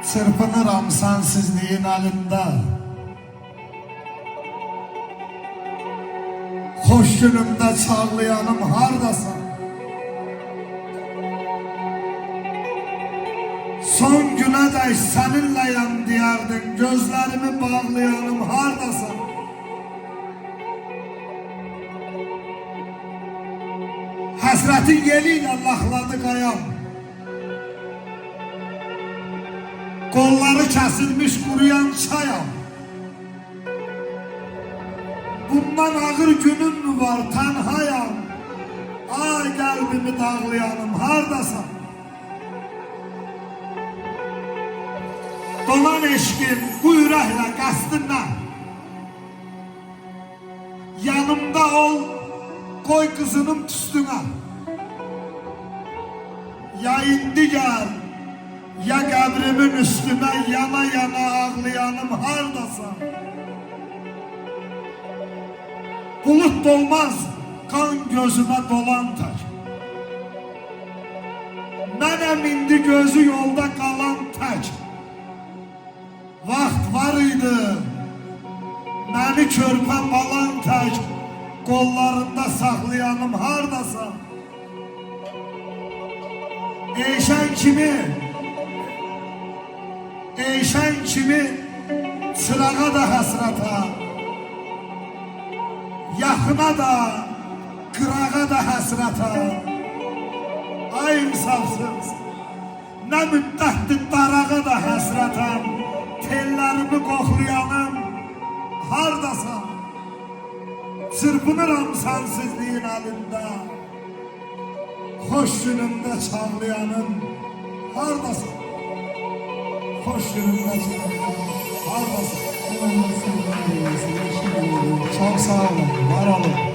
Çırpınıram sensizliğin elinde. Hoş günümde çağlayanım hardasan. Son güne dek seninleyim diyerdin, gözlerimi bağlayanım hardasan. Hasretin yeliyle lahladı qayam. Kolları kesilmiş kuruyan çayam. Bundan ağır günün mü var, tenhayam. Ay kalbimi dağlayanım hardasan. Dolan eşkim bu yürekle qəsdinlə. Yanımda ol, koy kızının üstüne. Ya indi gel, ya qəbrimin üstüne yana yana ağlayanım hardasan. Bulut dolmaz, kan gözüme dolan tek. Mənəm indi gözü yolda kalan tek. Vaxt var idi, məni körpə balan tek. Kollarında saxlayanım hardasan. Eyşən kimi çırağa da həsrətə, yaxına da, qırağa da həsrətə. Ay insafsız, nə müddətdir darağa da həsrətəm. Tellərimi qoxlayanım hardasan. Çırpınıram sensizliğin elinde. Hoş günümde çağlayanım hardasan. Hoş günümde çağlayanım hardasan. Çok sağ olun, var olun.